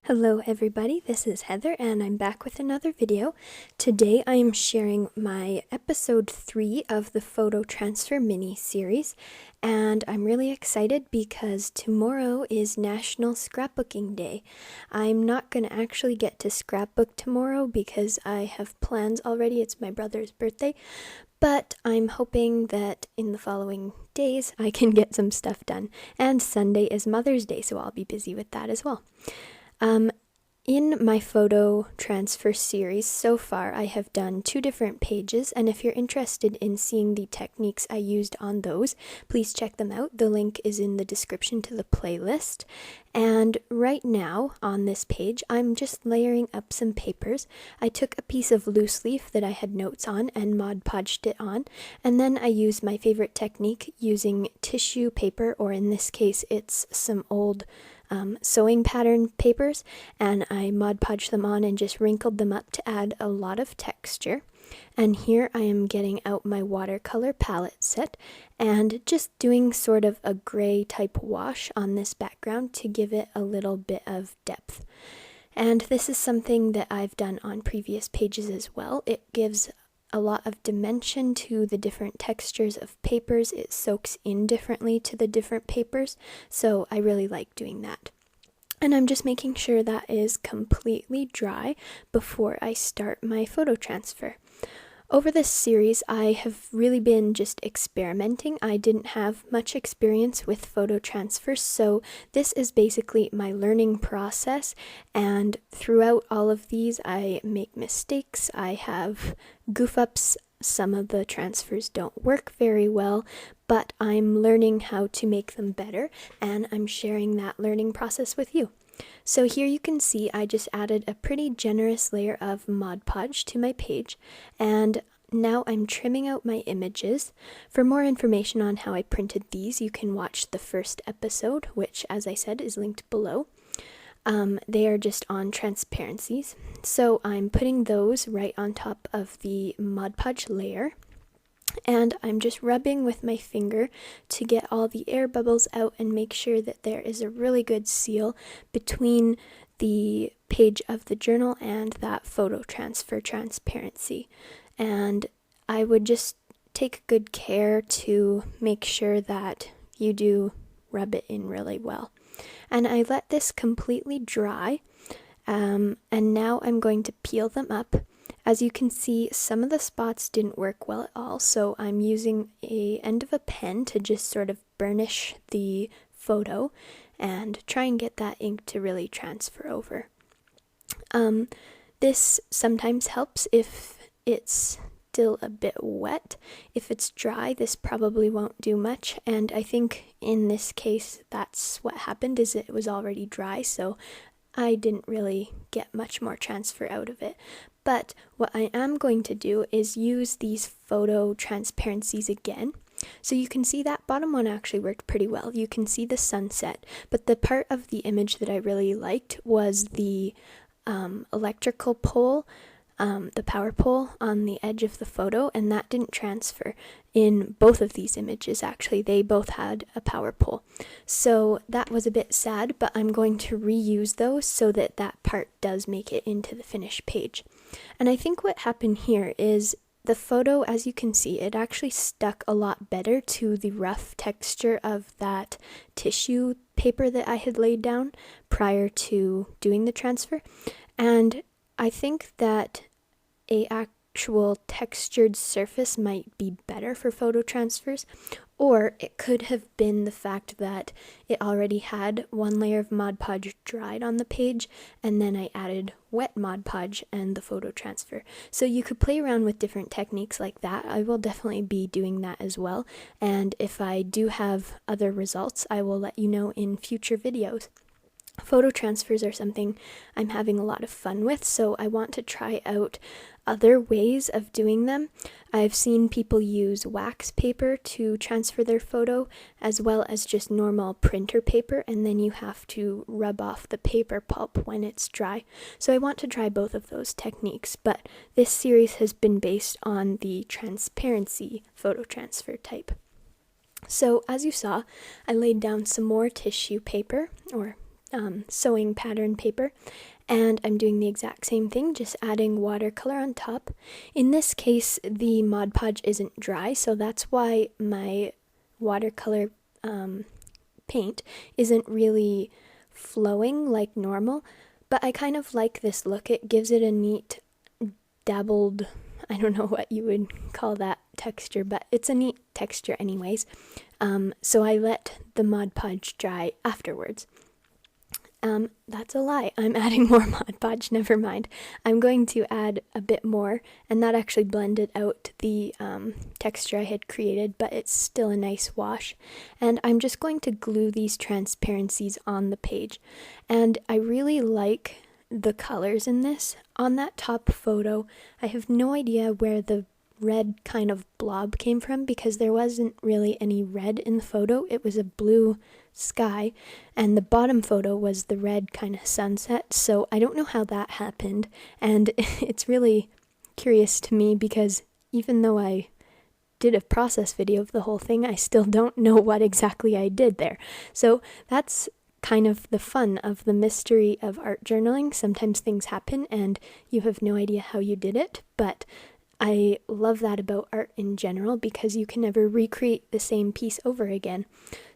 Hello everybody, this is Heather and I'm back with another video. Today I am sharing my episode 3 of the photo transfer mini series, and I'm really excited because tomorrow is National Scrapbooking Day. I'm not going to actually get to scrapbook tomorrow because I have plans already. It's my brother's birthday, but I'm hoping that in the following days I can get some stuff done, and Sunday is Mother's Day, so I'll be busy with that as well. In my photo transfer series so far, I have done 2 different pages, and if you're interested in seeing the techniques I used on those, please check them out. The link is in the description to the playlist. And right now on this page, I'm just layering up some papers. I took a piece of loose leaf that I had notes on and Mod Podged it on, and then I used my favorite technique using tissue paper, or in this case it's some old sewing pattern papers, and I Mod Podged them on and just wrinkled them up to add a lot of texture. And here I am getting out my watercolor palette set and just doing sort of a gray type wash on this background to give it a little bit of depth. And this is something that I've done on previous pages as well. It gives a lot of dimension to the different textures of papers. It soaks in differently to the different papers, so I really like doing that. And I'm just making sure that is completely dry before I start my photo transfer. Over this series, I have really been just experimenting. I didn't have much experience with photo transfers, so this is basically my learning process, and throughout all of these I make mistakes, I have goof-ups, some of the transfers don't work very well, but I'm learning how to make them better, and I'm sharing that learning process with you. So here you can see I just added a pretty generous layer of Mod Podge to my page, and now I'm trimming out my images. For more information on how I printed these, you can watch the first episode, which, as I said, is linked below. They are just on transparencies, so I'm putting those right on top of the Mod Podge layer. And I'm just rubbing with my finger to get all the air bubbles out and make sure that there is a really good seal between the page of the journal and that photo transfer transparency. And I would just take good care to make sure that you do rub it in really well. And I let this completely dry, and now I'm going to peel them up. As you can see, some of the spots didn't work well at all, so I'm using a end of a pen to just sort of burnish the photo and try and get that ink to really transfer over. This sometimes helps if it's still a bit wet. If it's dry, this probably won't do much, and I think in this case that's what happened, is it was already dry, so I didn't really get much more transfer out of it. But what I am going to do is use these photo transparencies again. So you can see that bottom one actually worked pretty well. You can see the sunset, but the part of the image that I really liked was the electrical pole, the power pole on the edge of the photo, and that didn't transfer in both of these images. Actually, they both had a power pole, so that was a bit sad, but I'm going to reuse those so that that part does make it into the finished page. And I think what happened here is the photo, as you can see, it actually stuck a lot better to the rough texture of that tissue paper that I had laid down prior to doing the transfer. And I think that a actual textured surface might be better for photo transfers, or it could have been the fact that it already had one layer of Mod Podge dried on the page, and then I added wet Mod Podge and the photo transfer. So you could play around with different techniques like that. I will definitely be doing that as well, and if I do have other results, I will let you know in future videos. Photo transfers are something I'm having a lot of fun with, so I want to try out other ways of doing them. I've seen people use wax paper to transfer their photo, as well as just normal printer paper, and then you have to rub off the paper pulp when it's dry. So I want to try both of those techniques, but this series has been based on the transparency photo transfer type. So as you saw, I laid down some more tissue paper, or sewing pattern paper, and I'm doing the exact same thing, just adding watercolor on top. In this case, the Mod Podge isn't dry, so that's why my watercolor paint isn't really flowing like normal, but I kind of like this look. It gives it a neat dabbled, I don't know what you would call that texture, but it's a neat texture anyways. So I let the Mod Podge dry afterwards. That's a lie. I'm adding more Mod Podge, never mind. I'm going to add a bit more, and that actually blended out the texture I had created, but it's still a nice wash. And I'm just going to glue these transparencies on the page. And I really like the colors in this. On that top photo, I have no idea where the red kind of blob came from because there wasn't really any red in the photo. It was a blue sky, and the bottom photo was the red kind of sunset, so I don't know how that happened, and it's really curious to me because even though I did a process video of the whole thing, I still don't know what exactly I did there. So that's kind of the fun of the mystery of art journaling. Sometimes things happen and you have no idea how you did it, but I love that about art in general because you can never recreate the same piece over again.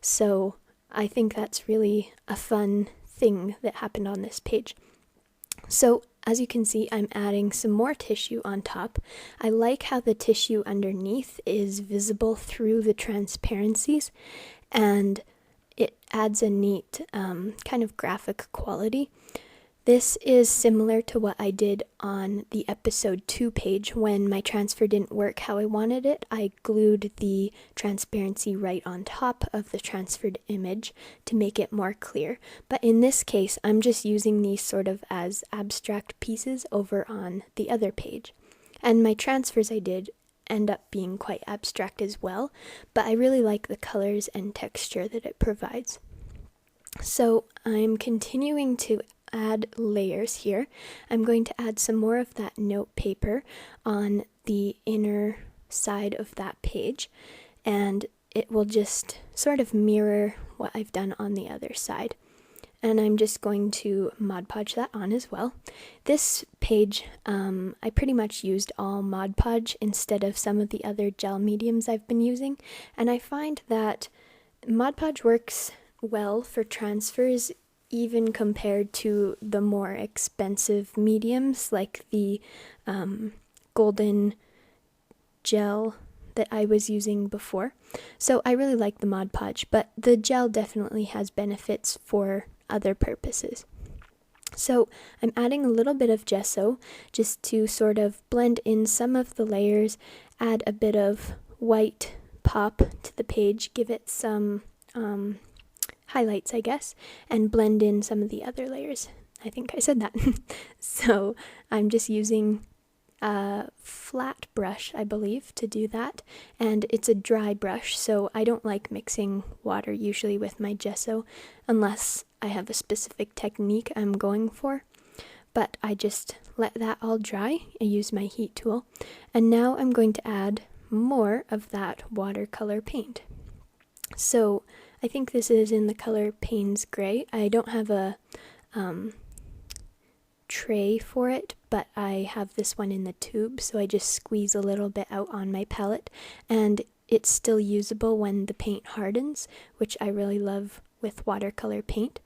So I think that's really a fun thing that happened on this page. So as you can see, I'm adding some more tissue on top. I like how the tissue underneath is visible through the transparencies, and it adds a neat kind of graphic quality. This is similar to what I did on the episode 2 page when my transfer didn't work how I wanted it. I glued the transparency right on top of the transferred image to make it more clear. But in this case, I'm just using these sort of as abstract pieces over on the other page. And my transfers I did end up being quite abstract as well, but I really like the colors and texture that it provides. So I'm continuing to add layers here. I'm going to add some more of that note paper on the inner side of that page, and it will just sort of mirror what I've done on the other side. And I'm just going to Mod Podge that on as well. This page, I pretty much used all Mod Podge instead of some of the other gel mediums I've been using, and I find that Mod Podge works well for transfers even compared to the more expensive mediums like the golden gel that I was using before. So I really like the Mod Podge, but the gel definitely has benefits for other purposes. So I'm adding a little bit of gesso just to sort of blend in some of the layers, add a bit of white pop to the page, give it some highlights, I guess, and blend in some of the other layers. I think I said that. So I'm just using a flat brush, I believe, to do that, and it's a dry brush, so I don't like mixing water usually with my gesso unless I have a specific technique I'm going for, but I just let that all dry. I use my heat tool, and now I'm going to add more of that watercolor paint. So I think this is in the color Payne's Gray. I don't have a tray for it, but I have this one in the tube, so I just squeeze a little bit out on my palette, and it's still usable when the paint hardens, which I really love with watercolor paint.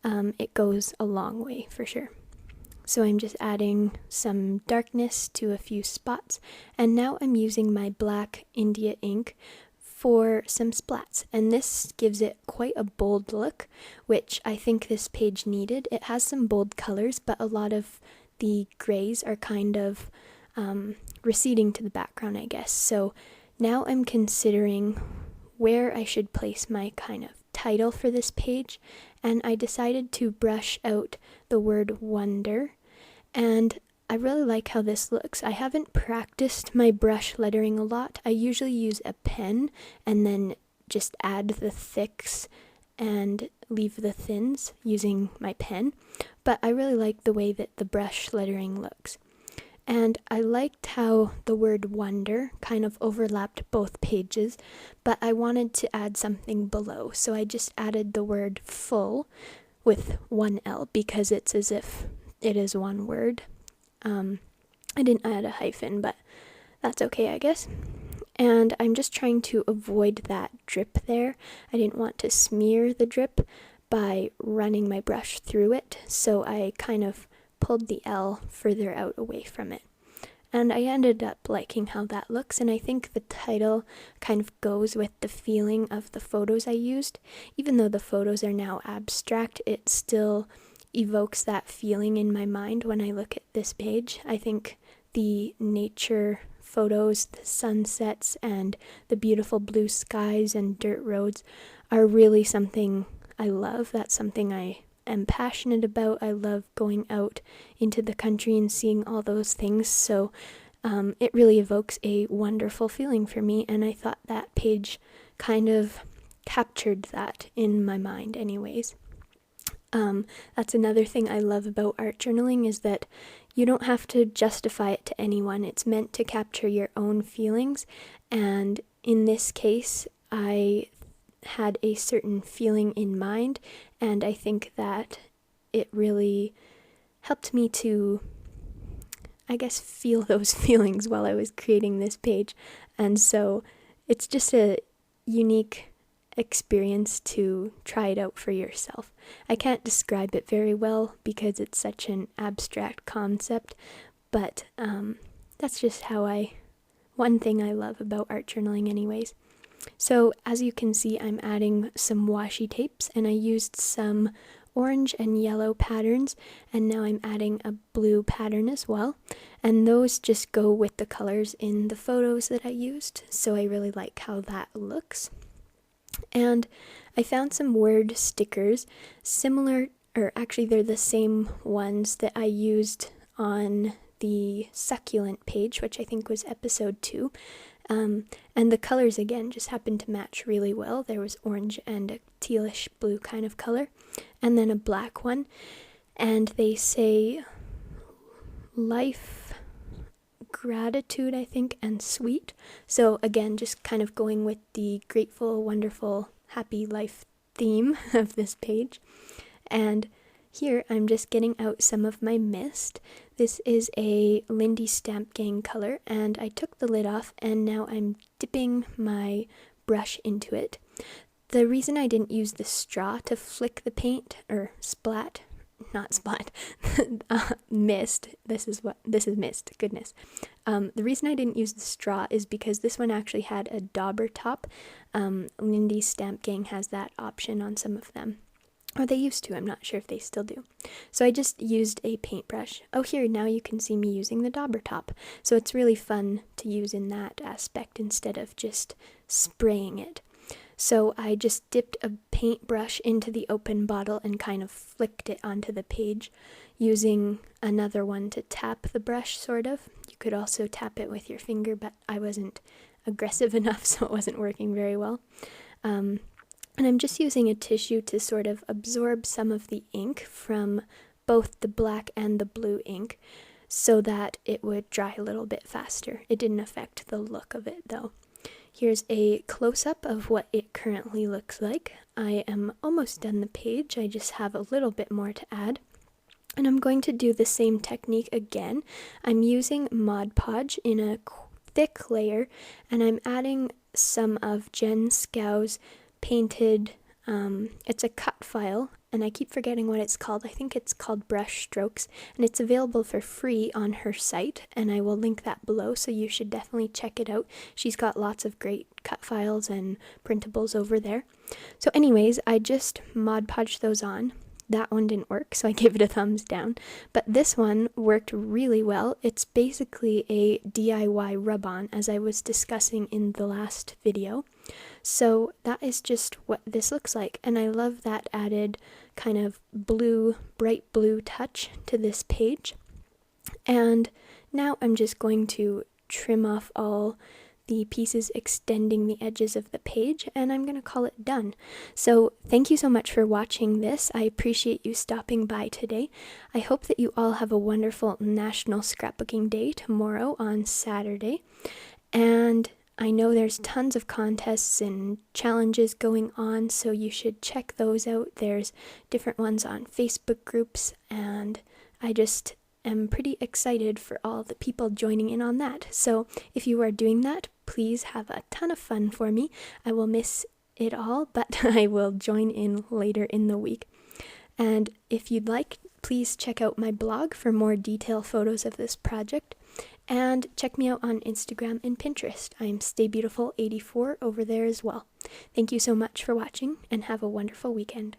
It goes a long way for sure. So I'm just adding some darkness to a few spots, and now I'm using my black India ink for some splats, and this gives it quite a bold look, which I think this page needed. It has some bold colors, but a lot of the grays are kind of receding to the background, I guess. So now I'm considering where I should place my kind of title for this page, and I decided to brush out the word wonder, and I really like how this looks. I haven't practiced my brush lettering a lot. I usually use a pen and then just add the thicks and leave the thins using my pen, but I really like the way that the brush lettering looks. And I liked how the word wonder kind of overlapped both pages, but I wanted to add something below, so I just added the word full, with one L because it's as if it is one word. I didn't add a hyphen, but that's okay, I guess. And I'm just trying to avoid that drip there. I didn't want to smear the drip by running my brush through it, so I kind of pulled the L further out away from it. And I ended up liking how that looks, and I think the title kind of goes with the feeling of the photos I used. Even though the photos are now abstract, it still evokes that feeling in my mind when I look at this page. I think the nature photos, the sunsets, and the beautiful blue skies and dirt roads are really something I love. That's something I am passionate about. I love going out into the country and seeing all those things, so it really evokes a wonderful feeling for me, and I thought that page kind of captured that in my mind anyways. That's another thing I love about art journaling, is that you don't have to justify it to anyone. It's meant to capture your own feelings, and in this case, I had a certain feeling in mind, and I think that it really helped me to, I guess, feel those feelings while I was creating this page. And so it's just a unique experience to try it out for yourself. I can't describe it very well because it's such an abstract concept, but that's just one thing I love about art journaling anyways. So as you can see, I'm adding some washi tapes, and I used some orange and yellow patterns, and now I'm adding a blue pattern as well, and those just go with the colors in the photos that I used, so I really like how that looks. And I found some word stickers similar, or actually they're the same ones that I used on the succulent page, which I think was episode 2. And the colors again just happened to match really well. There was orange and a tealish blue kind of color, and then a black one. And they say life, gratitude, I think, and sweet. So again, just kind of going with the grateful, wonderful, happy life theme of this page. And here I'm just getting out some of my mist. This is a Lindy Stamp Gang color, and I took the lid off, and now I'm dipping my brush into it. The reason I didn't use the straw to flick the paint, or splat, not splat, mist, this is mist, goodness. The reason I didn't use the straw is because this one actually had a dauber top. Lindy Stamp Gang has that option on some of them. Or they used to, I'm not sure if they still do. So I just used a paintbrush. Oh, here, now you can see me using the dauber top. So it's really fun to use in that aspect instead of just spraying it. So I just dipped a paintbrush into the open bottle and kind of flicked it onto the page, using another one to tap the brush, sort of. You could also tap it with your finger, but I wasn't aggressive enough, so it wasn't working very well. And I'm just using a tissue to sort of absorb some of the ink from both the black and the blue ink so that it would dry a little bit faster. It didn't affect the look of it though. Here's a close-up of what it currently looks like. I am almost done the page. I just have a little bit more to add. And I'm going to do the same technique again. I'm using Mod Podge in a thick layer, and I'm adding some of Jen Schow's painted, it's a cut file, and I keep forgetting what it's called. I think it's called Brushstrokes, and it's available for free on her site, and I will link that below, so you should definitely check it out. She's got lots of great cut files and printables over there. So anyways, I just Mod Podged those on. That one didn't work, so I gave it a thumbs down. But this one worked really well. It's basically a DIY rub-on, as I was discussing in the last video. So that is just what this looks like, and I love that added kind of blue, bright blue touch to this page. And now I'm just going to trim off all the pieces extending the edges of the page, and I'm going to call it done. So thank you so much for watching this. I appreciate you stopping by today. I hope that you all have a wonderful National Scrapbooking Day tomorrow on Saturday, and I know there's tons of contests and challenges going on, so you should check those out. There's different ones on Facebook groups, and I just am pretty excited for all the people joining in on that. So if you are doing that, please have a ton of fun for me. I will miss it all, but I will join in later in the week. And if you'd like, please check out my blog for more detailed photos of this project. And check me out on Instagram and Pinterest. I'm StayBeautiful84 over there as well. Thank you so much for watching, and have a wonderful weekend.